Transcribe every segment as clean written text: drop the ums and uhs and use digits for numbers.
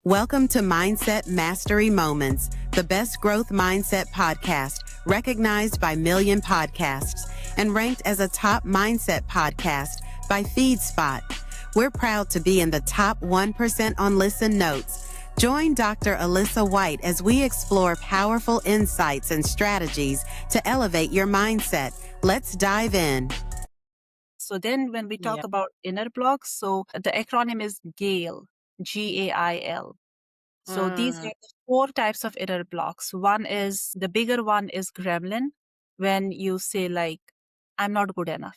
Welcome to Mindset Mastery Moments, the best growth mindset podcast recognized by Million Podcasts and ranked as a top mindset podcast by FeedSpot. We're proud to be in the top 1% on Listen Notes. Join Dr. Alisa Whyte as we explore powerful insights and strategies to elevate your mindset. Let's dive in. So then when we talk about inner blocks, so the acronym is GAIL, GAIL. So these are the 4 types of inner blocks. The bigger one is Gremlin, when you say like, I'm not good enough.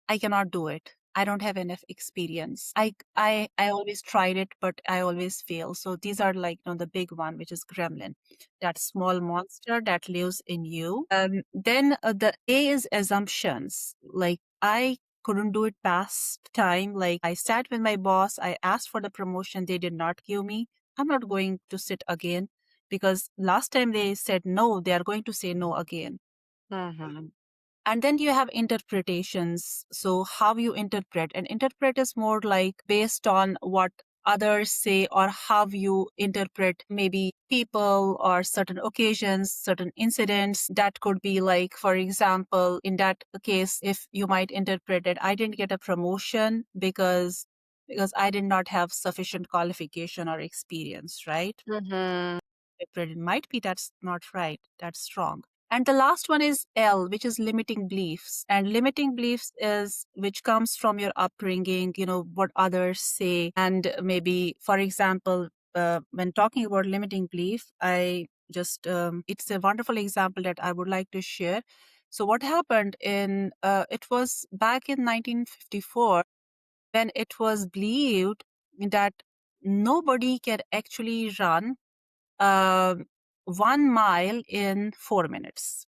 I cannot do it. I don't have enough experience. I always tried it, but I always fail. So these are like, the big one, which is Gremlin, that small monster that lives in you. Then the A is assumptions. Like I couldn't do it past time. Like I sat with my boss. I asked for the promotion. They did not give me. I'm not going to sit again because last time they said no, they are going to say no again. And then you have interpretations. So how you interpret, and interpret is more like based on what others say or how you interpret maybe people or certain occasions, certain incidents. That could be like, for example, in that case, if you might interpret it, I didn't get a promotion because I did not have sufficient qualification or experience, right? It might be that's not right, that's wrong. And the last one is L, which is limiting beliefs. And limiting beliefs is which comes from your upbringing, what others say. And maybe, for example, when talking about limiting belief, it's a wonderful example that I would like to share. So what happened it was back in 1954 when it was believed that nobody can actually run 1 mile in 4 minutes.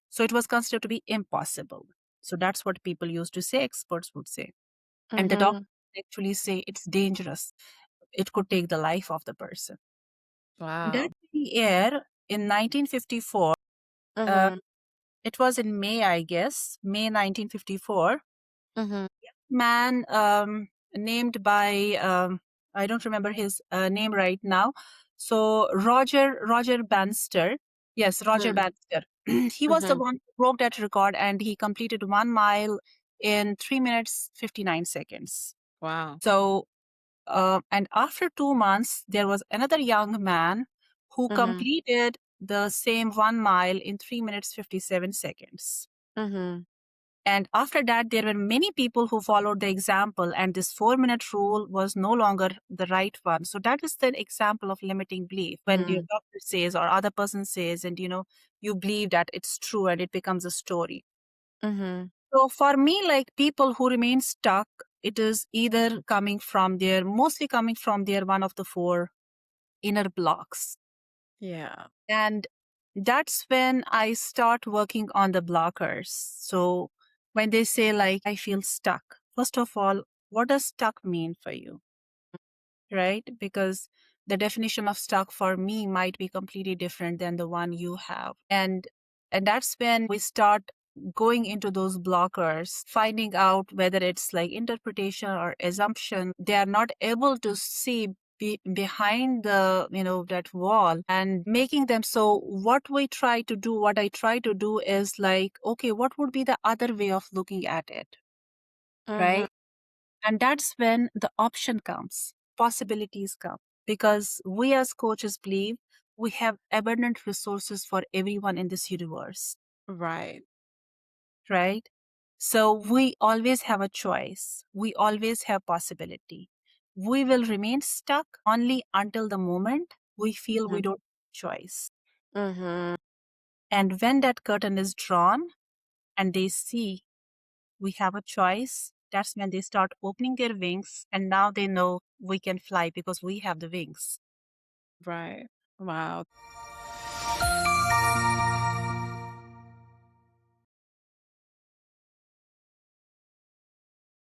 So it was considered to be impossible. So that's what people used to say, experts would say. And the doctors actually say it's dangerous. It could take the life of the person. Wow. That year in 1954, it was in May, I guess, May 1954, man named by, I don't remember his name right now. So Roger Bannister. Yes, Roger Bannister. He was the one who broke that record and he completed 1 mile in 3 minutes, 59 seconds. Wow. So, and after 2 months, there was another young man who completed the same 1 mile in 3 minutes, 57 seconds. And after that, there were many people who followed the example, and this 4-minute rule was no longer the right one. So that is the example of limiting belief. When your doctor says or other person says, and you believe that it's true and it becomes a story. So for me, like people who remain stuck, it is either mostly coming from their one of the 4 inner blocks. Yeah. And that's when I start working on the blockers. So when they say like, I feel stuck, first of all, what does stuck mean for you? Right? Because the definition of stuck for me might be completely different than the one you have. And that's when we start going into those blockers, finding out whether it's like interpretation or assumption. They are not able to see behind the that wall and making them. So what I try to do is like, okay, what would be the other way of looking at it, right? And that's when the option comes, possibilities come, because we as coaches believe we have abundant resources for everyone in this universe, Right. right? So we always have a choice. We always have possibility. We will remain stuck only until the moment we feel we don't have a choice. And when that curtain is drawn and they see we have a choice, that's when they start opening their wings. And now they know we can fly because we have the wings. Right. Wow.